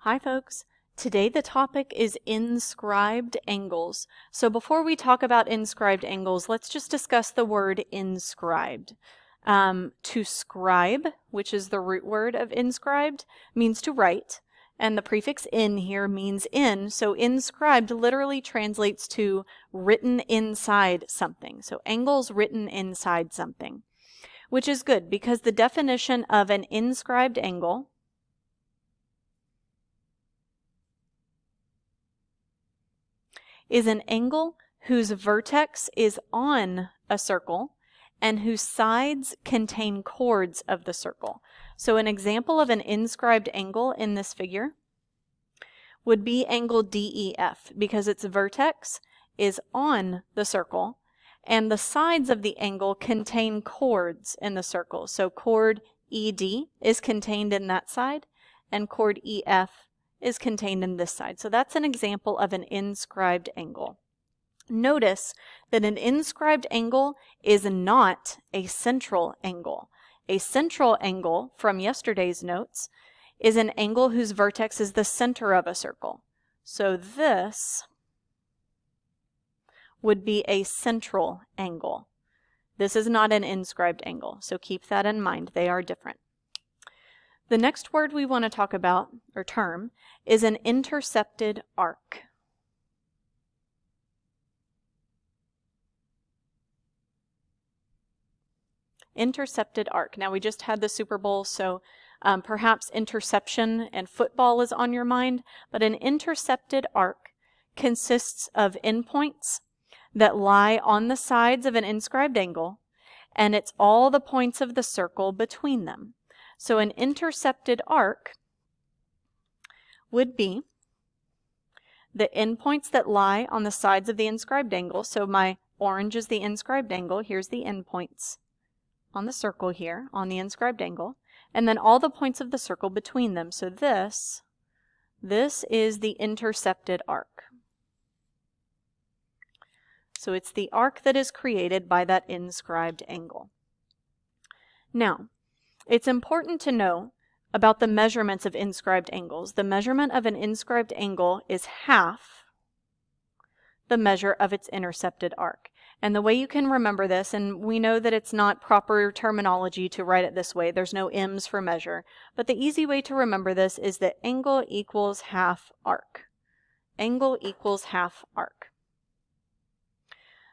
Hi folks, today the topic is inscribed angles. So before we talk about inscribed angles, let's just discuss the word inscribed. To scribe, which is the root word of inscribed, means to write, and the prefix in here means in, so inscribed literally translates to written inside something. So angles written inside something, which is good because the definition of an inscribed angle is an angle whose vertex is on a circle and whose sides contain chords of the circle. So an example of an inscribed angle in this figure would be angle DEF because its vertex is on the circle and the sides of the angle contain chords in the circle. So chord ED is contained in that side and chord EF is contained in this side. So that's an example of an inscribed angle. Notice that an inscribed angle is not a central angle. A central angle, from yesterday's notes, is an angle whose vertex is the center of a circle. So this would be a central angle. This is not an inscribed angle, so keep that in mind. They are different. The next word we want to talk about, or term, is an intercepted arc. Intercepted arc. Now we just had the Super Bowl, so perhaps interception and football is on your mind, but an intercepted arc consists of endpoints that lie on the sides of an inscribed angle, and it's all the points of the circle between them. So an intercepted arc would be the endpoints that lie on the sides of the inscribed angle. So my orange is the inscribed angle. Here's the endpoints on the circle here on the inscribed angle. And then all the points of the circle between them. So this is the intercepted arc. So it's the arc that is created by that inscribed angle. Now, it's important to know about the measurements of inscribed angles. The measurement of an inscribed angle is half the measure of its intercepted arc. And the way you can remember this, and we know that it's not proper terminology to write it this way, there's no M's for measure, but the easy way to remember this is that angle equals half arc. Angle equals half arc.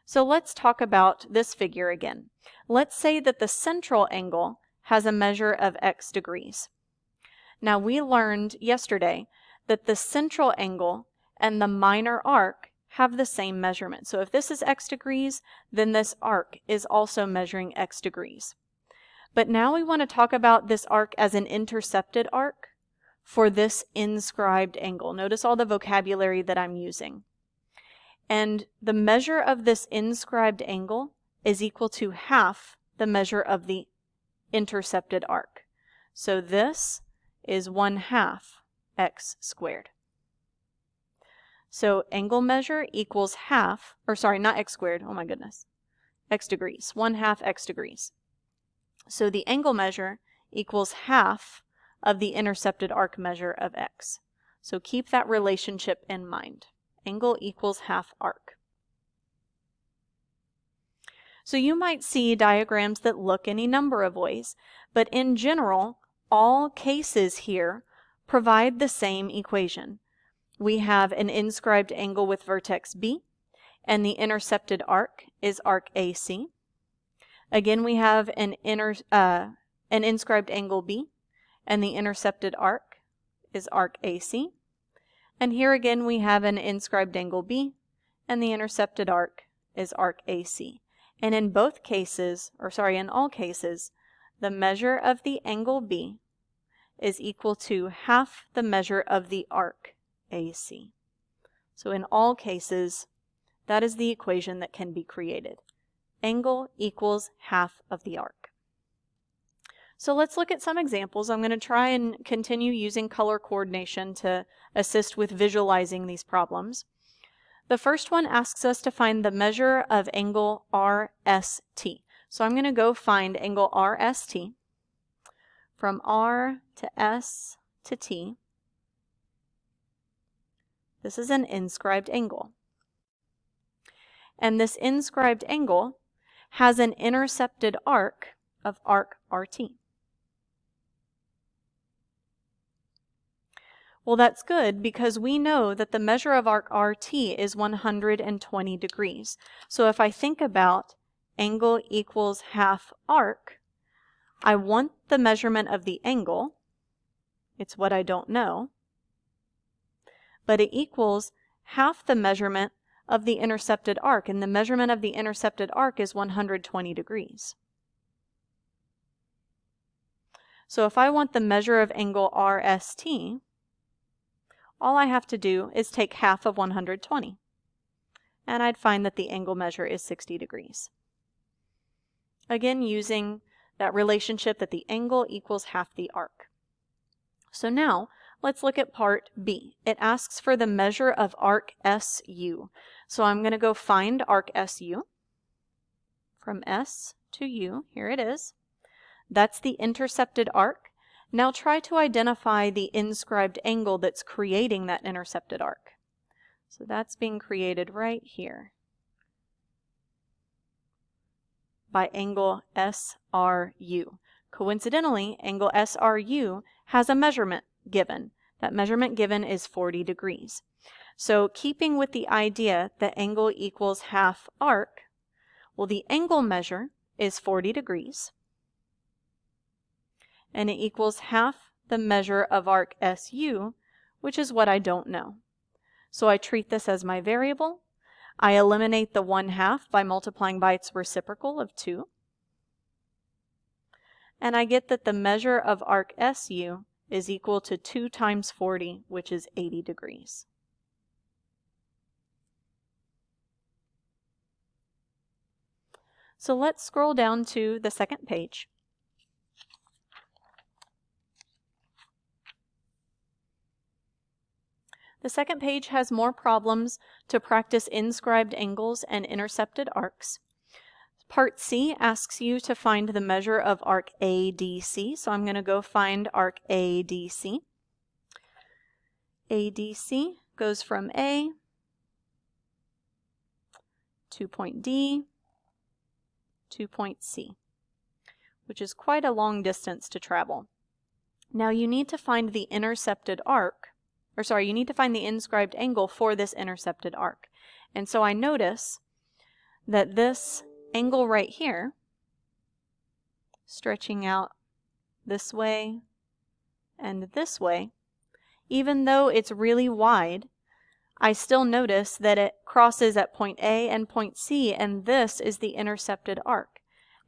So let's talk about this figure again. Let's say that the central angle has a measure of x degrees. Now we learned yesterday that the central angle and the minor arc have the same measurement. So if this is x degrees, then this arc is also measuring x degrees. But now we want to talk about this arc as an intercepted arc for this inscribed angle. Notice all the vocabulary that I'm using. And the measure of this inscribed angle is equal to half the measure of the intercepted arc. So this is 1/2 x squared. So angle measure equals half, or sorry, not x squared, oh my goodness, x degrees, 1/2 x degrees. So the angle measure equals half of the intercepted arc measure of x. So keep that relationship in mind. Angle equals half arc. So you might see diagrams that look any number of ways, but in general, all cases here provide the same equation. We have an inscribed angle with vertex B, and the intercepted arc is arc AC. Again, we have an inscribed angle B, and the intercepted arc is arc AC. And here again, we have an inscribed angle B, and the intercepted arc is arc AC. And in both cases, in all cases, the measure of the angle B is equal to half the measure of the arc AC. So in all cases, that is the equation that can be created. Angle equals half of the arc. So let's look at some examples. I'm going to try and continue using color coordination to assist with visualizing these problems. The first one asks us to find the measure of angle RST. So I'm going to go find angle RST from R to S to T. This is an inscribed angle. And this inscribed angle has an intercepted arc of arc RT. Well, that's good because we know that the measure of arc RT is 120 degrees. So if I think about angle equals half arc, I want the measurement of the angle. It's what I don't know. But it equals half the measurement of the intercepted arc, and the measurement of the intercepted arc is 120 degrees. So if I want the measure of angle RST, all I have to do is take half of 120, and I'd find that the angle measure is 60 degrees. Again, using that relationship that the angle equals half the arc. So now, let's look at part B. It asks for the measure of arc SU. So I'm going to go find arc SU. From S to U, here it is. That's the intercepted arc. Now try to identify the inscribed angle that's creating that intercepted arc. So that's being created right here by angle SRU. Coincidentally, angle SRU has a measurement given. That measurement given is 40 degrees. So keeping with the idea that angle equals half arc, well, the angle measure is 40 degrees, and it equals half the measure of arc SU, which is what I don't know. So I treat this as my variable. I eliminate the 1/2 by multiplying by its reciprocal of 2. And I get that the measure of arc SU is equal to 2 times 40, which is 80 degrees. So let's scroll down to the second page. The second page has more problems to practice inscribed angles and intercepted arcs. Part C asks you to find the measure of arc ADC, so I'm going to go find arc ADC. ADC goes from A to point D to point C, which is quite a long distance to travel. Now you need to find the intercepted arc, you need to find the inscribed angle for this intercepted arc. And so I notice that this angle right here, stretching out this way and this way, even though it's really wide, I still notice that it crosses at point A and point C, and this is the intercepted arc.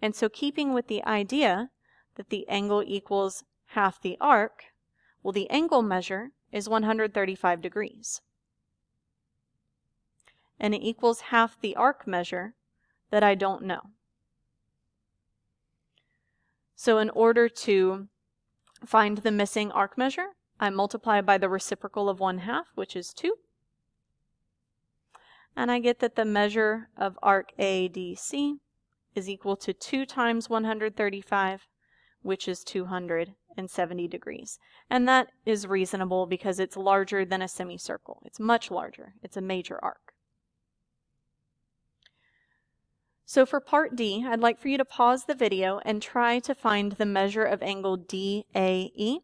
And so keeping with the idea that the angle equals half the arc, well, the angle measure is 135 degrees. And it equals half the arc measure that I don't know. So in order to find the missing arc measure, I multiply by the reciprocal of 1/2, which is 2. And I get that the measure of arc ADC is equal to 2 times 135, which is 270 degrees. And that is reasonable because it's larger than a semicircle. It's much larger. It's a major arc. So for part D, I'd like for you to pause the video and try to find the measure of angle DAE.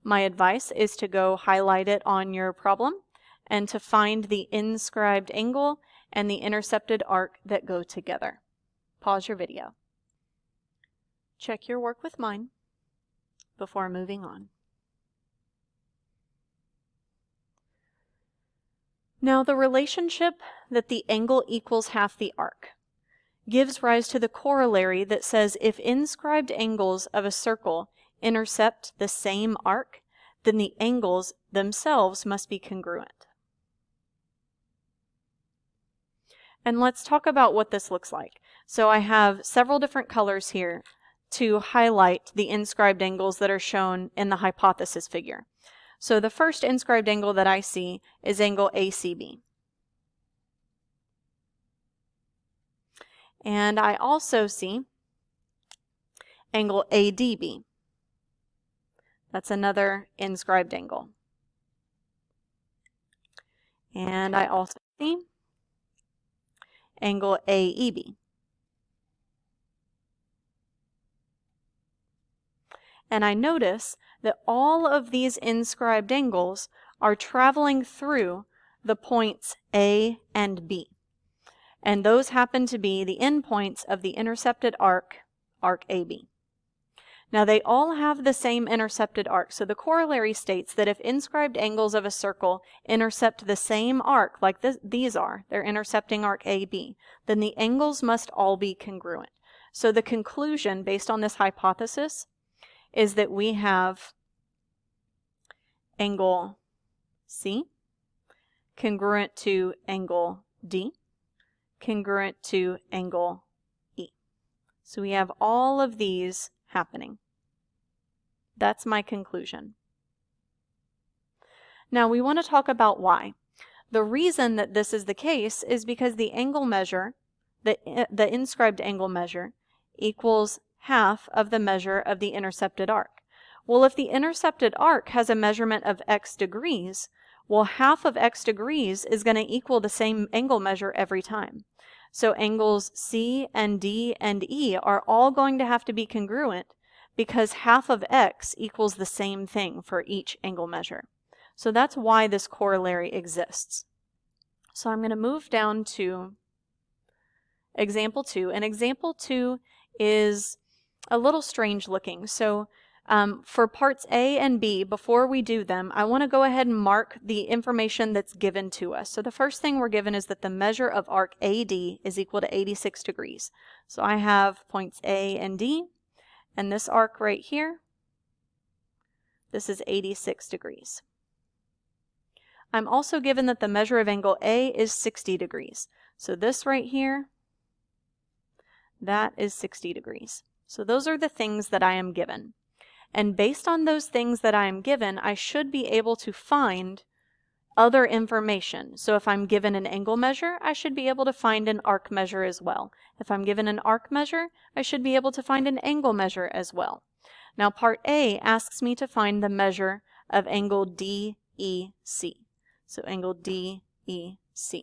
My advice is to go highlight it on your problem and to find the inscribed angle and the intercepted arc that go together. Pause your video. Check your work with mine before moving on. Now the relationship that the angle equals half the arc gives rise to the corollary that says if inscribed angles of a circle intercept the same arc, then the angles themselves must be congruent. And let's talk about what this looks like. So I have several different colors here to highlight the inscribed angles that are shown in the hypothesis figure. So the first inscribed angle that I see is angle ACB. And I also see angle ADB. That's another inscribed angle. And I also see angle AEB. And I notice that all of these inscribed angles are traveling through the points A and B. And those happen to be the endpoints of the intercepted arc, arc AB. Now they all have the same intercepted arc, so the corollary states that if inscribed angles of a circle intercept the same arc, like these are, they're intercepting arc AB, then the angles must all be congruent. So the conclusion based on this hypothesis is that we have angle C congruent to angle D, congruent to angle E. So we have all of these happening. That's my conclusion. Now we want to talk about why. The reason that this is the case is because the angle measure, the inscribed angle measure, equals half of the measure of the intercepted arc. Well, if the intercepted arc has a measurement of x degrees, well, half of x degrees is going to equal the same angle measure every time. So angles C and D and E are all going to have to be congruent because half of x equals the same thing for each angle measure. So that's why this corollary exists. So I'm going to move down to example 2. And example 2 is a little strange looking. So for parts A and B, before we do them, I want to go ahead and mark the information that's given to us. So the first thing we're given is that the measure of arc AD is equal to 86 degrees. So I have points A and D, and this arc right here, this is 86 degrees. I'm also given that the measure of angle A is 60 degrees. So this right here, that is 60 degrees. So those are the things that I am given. And based on those things that I am given, I should be able to find other information. So if I'm given an angle measure, I should be able to find an arc measure as well. If I'm given an arc measure, I should be able to find an angle measure as well. Now part A asks me to find the measure of angle DEC. So angle DEC.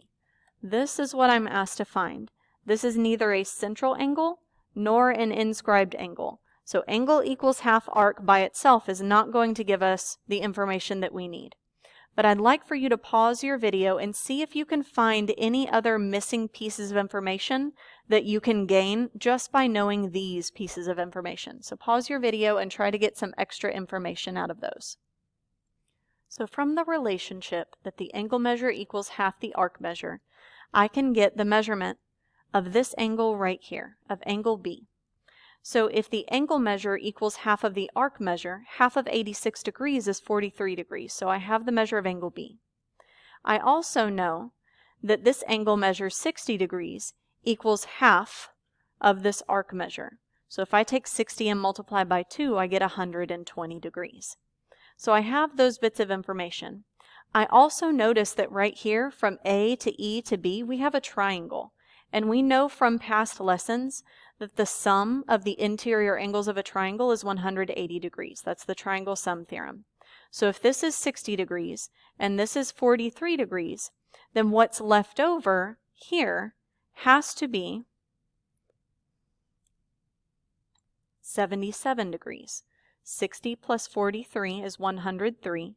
This is what I'm asked to find. This is neither a central angle nor an inscribed angle. So angle equals half arc by itself is not going to give us the information that we need. But I'd like for you to pause your video and see if you can find any other missing pieces of information that you can gain just by knowing these pieces of information. So pause your video and try to get some extra information out of those. So from the relationship that the angle measure equals half the arc measure, I can get the measurement of this angle right here, of angle B. So if the angle measure equals half of the arc measure, half of 86 degrees is 43 degrees. So I have the measure of angle B. I also know that this angle measure 60 degrees equals half of this arc measure. So if I take 60 and multiply by 2, I get 120 degrees. So I have those bits of information. I also notice that right here from A to E to B, we have a triangle. And we know from past lessons that the sum of the interior angles of a triangle is 180 degrees. That's the triangle sum theorem. So if this is 60 degrees and this is 43 degrees, then what's left over here has to be 77 degrees. 60 plus 43 is 103,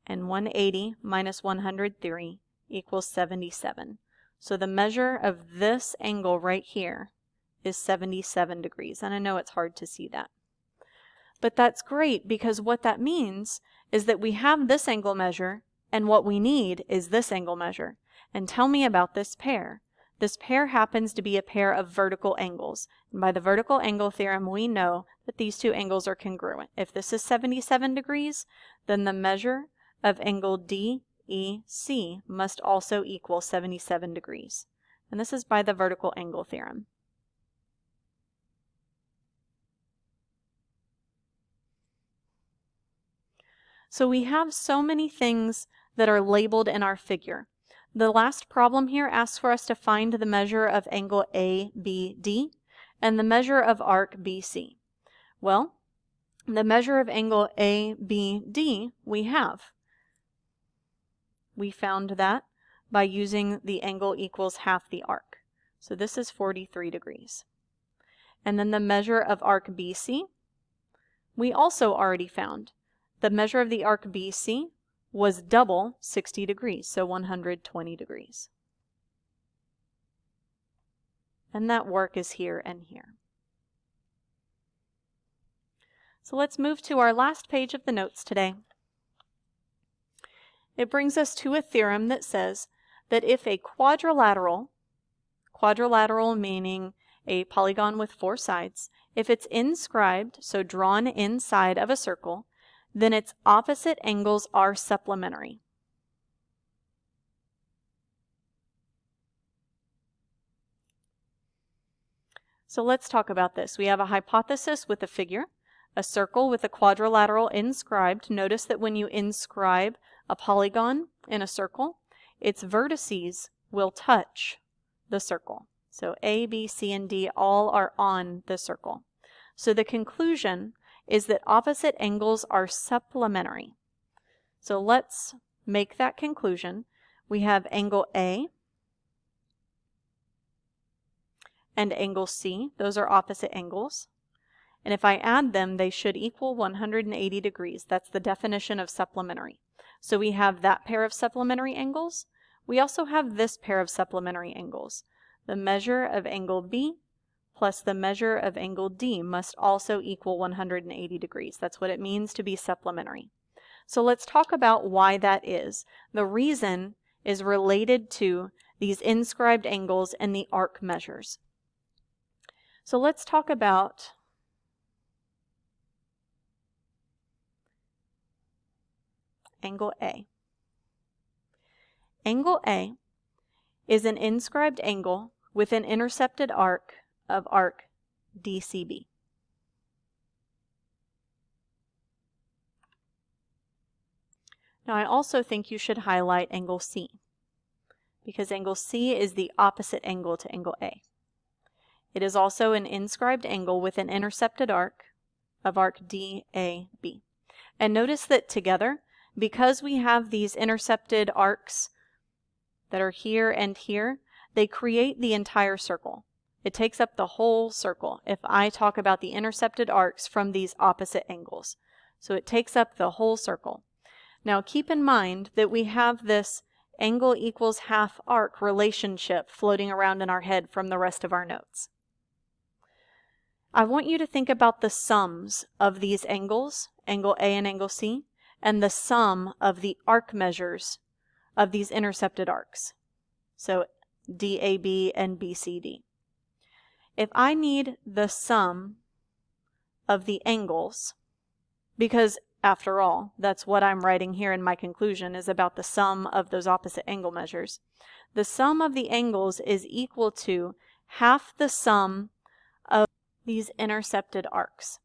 and 180 minus 103 equals 77. So the measure of this angle right here is 77 degrees. And I know it's hard to see that. But that's great because what that means is that we have this angle measure and what we need is this angle measure. And tell me about this pair. This pair happens to be a pair of vertical angles. And by the vertical angle theorem, we know that these two angles are congruent. If this is 77 degrees, then the measure of angle DEC must also equal 77 degrees. And this is by the vertical angle theorem. So we have so many things that are labeled in our figure. The last problem here asks for us to find the measure of angle ABD and the measure of arc BC. Well, the measure of angle ABD we have. We found that by using the angle equals half the arc. So this is 43 degrees. And then the measure of arc BC, we also already found. The measure of the arc BC was double 60 degrees, so 120 degrees. And that work is here and here. So let's move to our last page of the notes today. It brings us to a theorem that says that if a quadrilateral meaning a polygon with 4 sides, if it's inscribed, so drawn inside of a circle, then its opposite angles are supplementary. So let's talk about this. We have a hypothesis with a figure, a circle with a quadrilateral inscribed. Notice that when you inscribe a polygon in a circle, its vertices will touch the circle. So A, B, C, and D all are on the circle. So the conclusion is that opposite angles are supplementary. So let's make that conclusion. We have angle A and angle C. Those are opposite angles. And if I add them, they should equal 180 degrees. That's the definition of supplementary. So we have that pair of supplementary angles. We also have this pair of supplementary angles. The measure of angle B plus the measure of angle D must also equal 180 degrees. That's what it means to be supplementary. So let's talk about why that is. The reason is related to these inscribed angles and the arc measures. So let's talk about angle A. Angle A is an inscribed angle with an intercepted arc of arc DCB. Now I also think you should highlight angle C, because angle C is the opposite angle to angle A. It is also an inscribed angle with an intercepted arc of arc DAB. And notice that together, because we have these intercepted arcs that are here and here, they create the entire circle. It takes up the whole circle if I talk about the intercepted arcs from these opposite angles. So it takes up the whole circle. Now keep in mind that we have this angle equals half arc relationship floating around in our head from the rest of our notes. I want you to think about the sums of these angles, angle A and angle C, and the sum of the arc measures of these intercepted arcs. So DAB and BCD. If I need the sum of the angles, because after all, that's what I'm writing here in my conclusion is about the sum of those opposite angle measures. The sum of the angles is equal to half the sum of these intercepted arcs.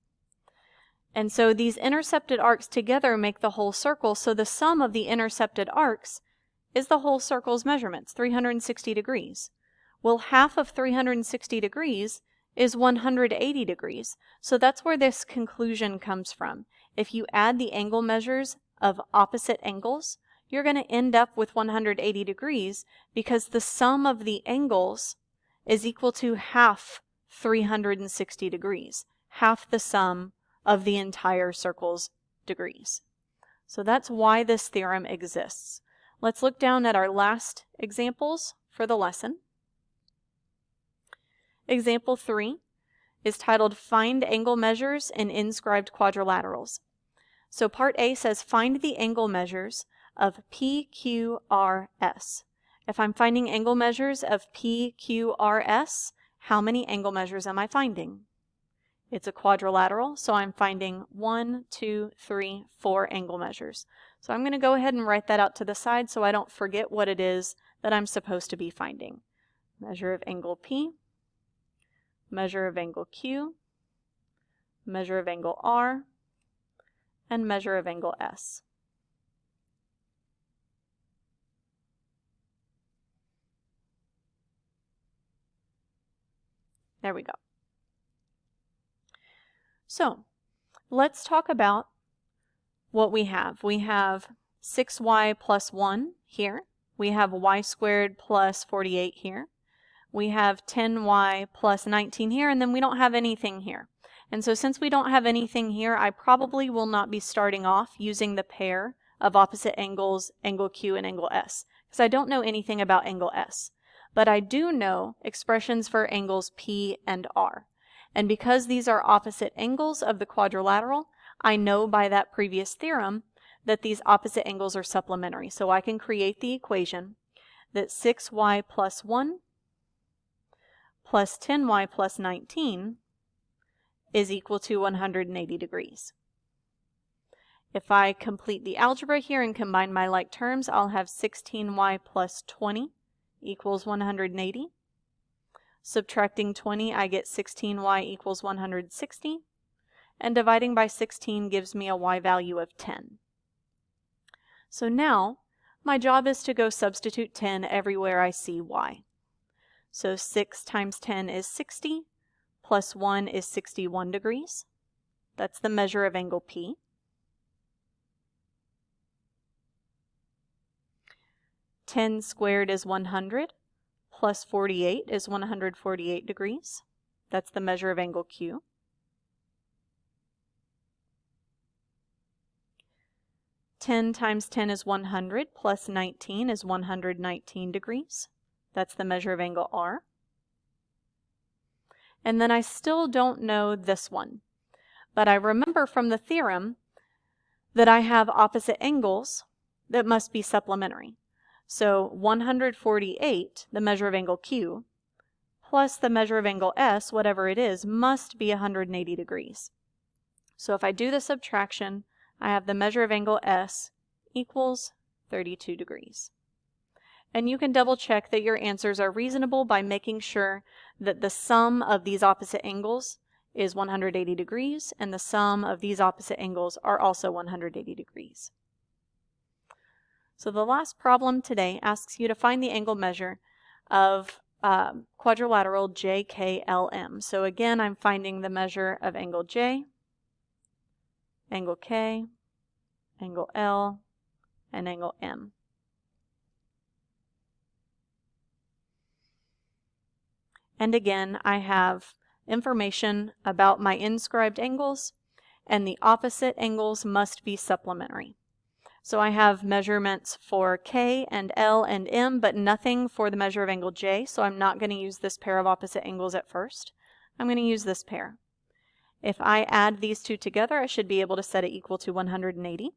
And so these intercepted arcs together make the whole circle, so the sum of the intercepted arcs is the whole circle's measurements, 360 degrees. Well, half of 360 degrees is 180 degrees. So that's where this conclusion comes from. If you add the angle measures of opposite angles, you're going to end up with 180 degrees because the sum of the angles is equal to half 360 degrees, half the sum of the entire circle's degrees. So that's why this theorem exists. Let's look down at our last examples for the lesson. Example 3 is titled Find Angle Measures in Inscribed Quadrilaterals. So part A says find the angle measures of PQRS. If I'm finding angle measures of PQRS, how many angle measures am I finding? It's a quadrilateral, so I'm finding 1, 2, 3, 4 angle measures. So I'm going to go ahead and write that out to the side so I don't forget what it is that I'm supposed to be finding. Measure of angle P, measure of angle Q, measure of angle R, and measure of angle S. There we go. So let's talk about what we have. We have 6y plus 1 here. We have y squared plus 48 here. We have 10y plus 19 here, and then we don't have anything here. And so since we don't have anything here, I probably will not be starting off using the pair of opposite angles, angle Q and angle S, because I don't know anything about angle S. But I do know expressions for angles P and R. And because these are opposite angles of the quadrilateral, I know by that previous theorem that these opposite angles are supplementary. So I can create the equation that 6y plus 1 plus 10y plus 19 is equal to 180 degrees. If I complete the algebra here and combine my like terms, I'll have 16y plus 20 equals 180. Subtracting 20, I get 16y equals 160. And dividing by 16 gives me a y value of 10. So now, my job is to go substitute 10 everywhere I see y. So 6 times 10 is 60, plus 1 is 61 degrees. That's the measure of angle P. 10 squared is 100, plus 48 is 148 degrees. That's the measure of angle Q. Ten times 10 is 100, plus 19 is 119 degrees. That's the measure of angle R. And then I still don't know this one, but I remember from the theorem that I have opposite angles that must be supplementary. So 148, the measure of angle Q, plus the measure of angle S, whatever it is, must be 180 degrees. So if I do the subtraction, I have the measure of angle S equals 32 degrees. And you can double check that your answers are reasonable by making sure that the sum of these opposite angles is 180 degrees and the sum of these opposite angles are also 180 degrees. So the last problem today asks you to find the angle measure of quadrilateral JKLM. So again, I'm finding the measure of angle J, angle K, angle L, and angle M. And again, I have information about my inscribed angles, and the opposite angles must be supplementary. So I have measurements for K and L and M, but nothing for the measure of angle J, so I'm not going to use this pair of opposite angles at first. I'm going to use this pair. If I add these two together, I should be able to set it equal to 180.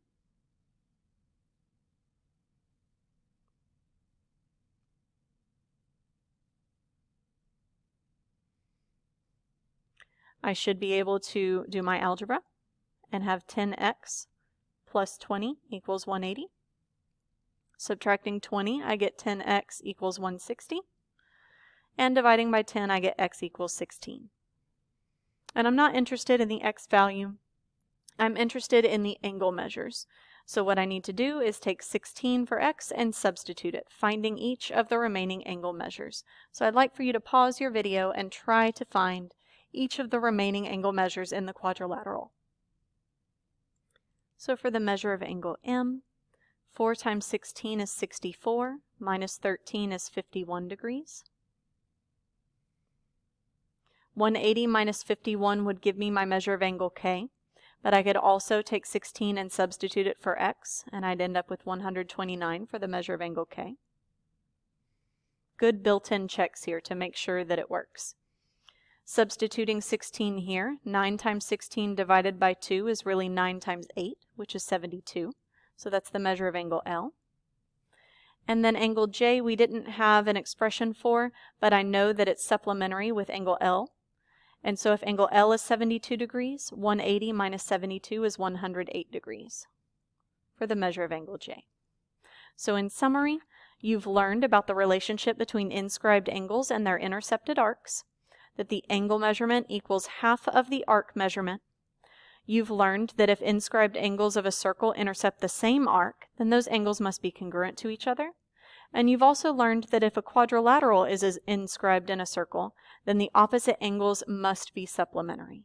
I should be able to do my algebra and have 10x plus 20 equals 180. Subtracting 20, I get 10x equals 160. And dividing by 10, I get x equals 16. And I'm not interested in the x value. I'm interested in the angle measures. So what I need to do is take 16 for x and substitute it, finding each of the remaining angle measures. So I'd like for you to pause your video and try to find each of the remaining angle measures in the quadrilateral. So for the measure of angle M, 4 times 16 is 64, minus 13 is 51 degrees. 180 minus 51 would give me my measure of angle K, but I could also take 16 and substitute it for x, and I'd end up with 129 for the measure of angle K. Good built-in checks here to make sure that it works. Substituting 16 here, 9 times 16 divided by 2 is really 9 times 8, which is 72. So that's the measure of angle L. And then angle J we didn't have an expression for, but I know that it's supplementary with angle L. And so if angle L is 72 degrees, 180 minus 72 is 108 degrees for the measure of angle J. So in summary, you've learned about the relationship between inscribed angles and their intercepted arcs, that the angle measurement equals half of the arc measurement. You've learned that if inscribed angles of a circle intercept the same arc, then those angles must be congruent to each other. And you've also learned that if a quadrilateral is inscribed in a circle, then the opposite angles must be supplementary.